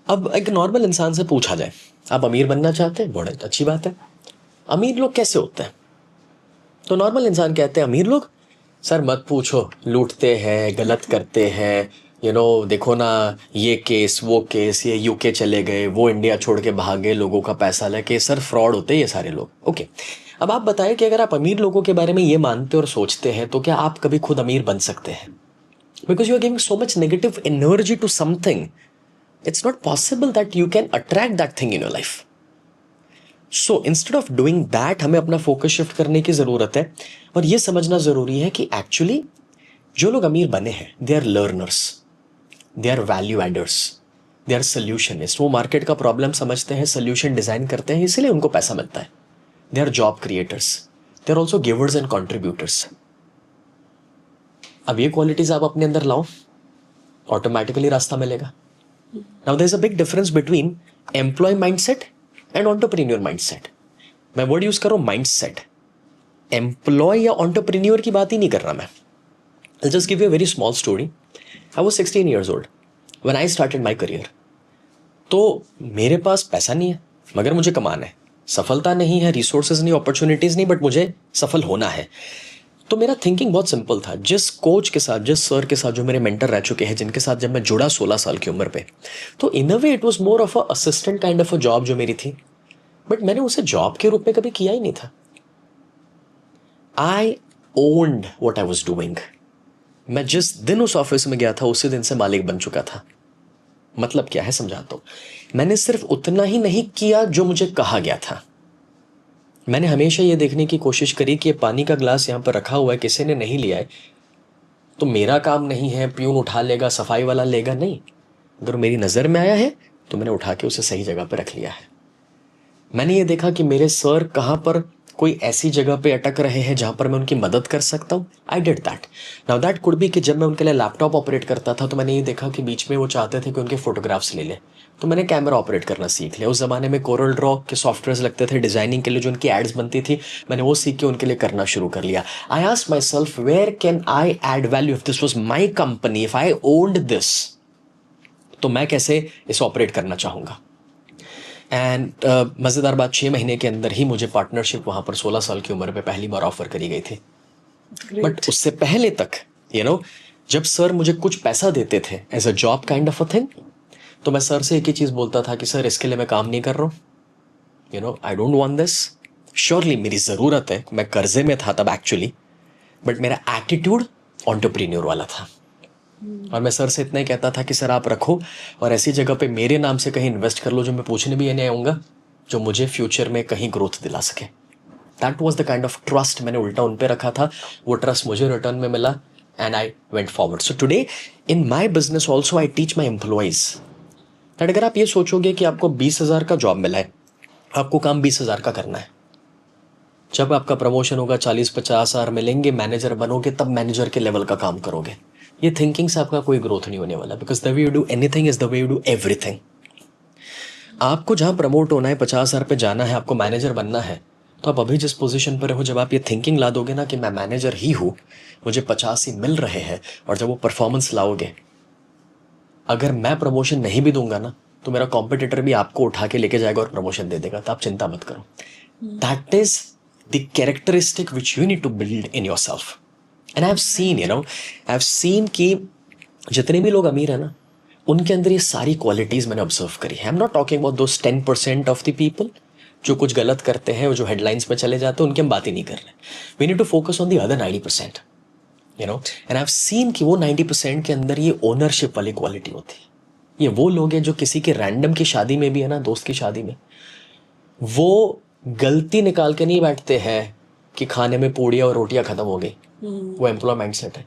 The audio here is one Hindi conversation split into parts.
अब एक नॉर्मल इंसान से पूछा जाए, आप अमीर बनना चाहते हैं? बड़ी अच्छी बात है। अमीर लोग कैसे होते हैं? तो नॉर्मल इंसान कहते हैं अमीर लोग, सर मत पूछो, लूटते हैं, गलत करते हैं, देखो ना, ये केस वो केस, ये यूके चले गए, वो इंडिया छोड़ के भागे, लोगों का पैसा लेके, सर फ्रॉड होते हैं ये सारे लोग। ओके, अब आप बताएं कि अगर आप अमीर लोगों के बारे में ये मानते और सोचते हैं तो क्या आप कभी खुद अमीर बन सकते हैं? Because you are giving so much negative energy to something, it's not possible that you can attract that thing in your life. So instead of doing that, हमें अपना फोकस शिफ्ट करने की ज़रूरत है और ये समझना ज़रूरी है कि एक्चुअली जो लोग अमीर बने हैं, they are learners, they are value adders, they are solutionist. वो मार्केट का प्रॉब्लम समझते हैं, सोल्यूशन डिज़ाइन करते हैं, इसीलिए उनको पैसा मिलता है। They are job creators, they are also givers and contributors. अब ये क्वालिटीज़ आप अपने अंदर लाओ, ऑटोमेटिकली रास्ता मिलेगा। Now there's a big difference between employee mindset and entrepreneur mindset. मैं वर्ड यूज कर रहा हूं mindset. एम्प्लॉय या entrepreneur की बात ही नहीं कर रहा मैं। I'll just give you a very small story. I was 16 years old when I started my career. तो मेरे पास पैसा नहीं है मगर मुझे कमाना है, सफलता नहीं है, रिसोर्सेज नहीं, अपॉर्चुनिटीज नहीं, बट मुझे सफल होना है। तो मेरा थिंकिंग बहुत सिंपल था। जिस कोच के साथ, जिस सर के साथ, जो मेरे मेंटर रह चुके हैं, जिनके साथ जब मैं जुड़ा 16 साल की उम्र पे, तो in a way it was more of a assistant kind of a job जो मेरी थी, बट मैंने उसे जॉब के रूप में कभी किया ही नहीं था। आई owned what I was doing. मैं जिस दिन उस ऑफिस में गया था उसी दिन से मालिक बन चुका था। मतलब क्या है समझाता हूं। मैंने सिर्फ उतना ही नहीं किया जो मुझे कहा गया था। मैंने हमेशा ये देखने की कोशिश करी कि पानी का ग्लास यहाँ पर रखा हुआ है, किसी ने नहीं लिया है तो मेरा काम नहीं है, प्यून उठा लेगा, सफाई वाला लेगा, नहीं। अगर मेरी नज़र में आया है तो मैंने उठा के उसे सही जगह पर रख लिया है। मैंने ये देखा कि मेरे सर कहाँ पर कोई ऐसी जगह पे अटक रहे हैं जहाँ पर मैं उनकी मदद कर सकता हूँ। I did that. Now that could be कि जब मैं उनके लिए लैपटॉप ऑपरेट करता था तो मैंने ये देखा कि बीच में वो चाहते थे कि उनके फोटोग्राफ्स ले लें, तो मैंने कैमरा ऑपरेट करना सीख लिया। उस ज़माने में कोरल ड्रॉ के सॉफ्टवेयर लगते थे डिज़ाइनिंग के लिए, जो उनकी एड्स बनती थी, मैंने वो सीख के उनके लिए करना शुरू कर लिया। I asked myself where can I add value, if this was my company, if I owned this, तो मैं कैसे इसे ऑपरेट करना चाहूँगा। एंड मज़ेदार बात, 6 महीने के अंदर ही मुझे पार्टनरशिप वहाँ पर 16 साल की उम्र पे पहली बार ऑफर करी गई थी। बट उससे पहले तक जब सर मुझे कुछ पैसा देते थे as a job kind of a thing, तो मैं सर से एक ही चीज़ बोलता था कि सर इसके लिए मैं काम नहीं कर रहा हूँ, I don't want this. Surely मेरी ज़रूरत है, मैं कर्जे में था तब एक्चुअली, बट मेरा एटीट्यूड एंटरप्रेन्योर वाला था। और मैं सर से इतना ही कहता था कि सर आप रखो और ऐसी जगह पे मेरे नाम से कहीं इन्वेस्ट कर लो जो मैं पूछने भी नहीं आऊँगा, जो मुझे फ्यूचर में कहीं ग्रोथ दिला सके। That was the kind of trust मैंने उल्टा उन पे रखा था। वो ट्रस्ट मुझे रिटर्न में मिला and I went forward. So today in my business also I teach my employees that अगर आप ये सोचोगे कि आपको 20,000 का जॉब मिला है, आपको काम 20,000 का करना है। जब आपका प्रमोशन होगा 40-50 हज़ार मिलेंगे, मैनेजर बनोगे, तब मैनेजर के लेवल का काम करोगे। ये थिंकिंग से आपका कोई ग्रोथ नहीं होने वाला, because the way you do anything is the way you do everything. आपको जहाँ प्रमोट होना है, 50,000 पे जाना है, आपको मैनेजर बनना है, तो आप अभी जिस पोजीशन पर हो, जब आप ये थिंकिंग ला दोगे ना कि मैं मैनेजर ही हूँ, मुझे 50 ही मिल रहे हैं, और जब वो परफॉर्मेंस लाओगे, अगर मैं प्रमोशन नहीं भी दूंगा ना तो मेरा कॉम्पिटिटर भी आपको उठा के लेके जाएगा और प्रमोशन दे देगा, तो आप चिंता मत करो। That is the characteristic which you need to build in yourself. And I have seen I have seen कि जितने भी लोग अमीर है ना, उनके अंदर ये सारी क्वालिटीज़ मैंने ऑब्जर्व करी है। I am not talking about those 10% of the people जो कुछ गलत करते हैं, जो हेडलाइंस में चले जाते हैं, उनकी हम बात ही नहीं कर रहे। We need to focus on the other 90%, and I have seen कि वो 90% के अंदर ये ओनरशिप वाली क्वालिटी होती है। ये वो लोग हैं जो किसी के रैंडम की शादी में भी है ना, दोस्त की शादी में, वो गलती निकाल के नहीं बैठते हैं कि खाने में पूड़ियाँ और रोटियाँ ख़त्म हो गई। वो एम्प्लॉय माइंडसेट है।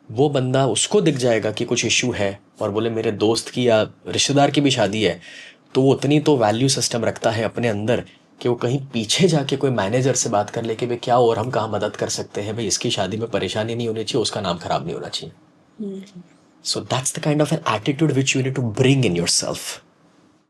वो बंदा, उसको दिख जाएगा कि कुछ इशू है और बोले मेरे दोस्त की या रिश्तेदार की भी शादी है, तो वो उतनी तो वैल्यू सिस्टम रखता है अपने अंदर कि वो कहीं पीछे जाके कोई मैनेजर से बात कर ले कि भाई क्या और हम कहाँ मदद कर सकते हैं, भाई इसकी शादी में परेशानी नहीं होनी चाहिए, उसका नाम खराब नहीं होना चाहिए। So that's the kind of an attitude which you need to bring in your self.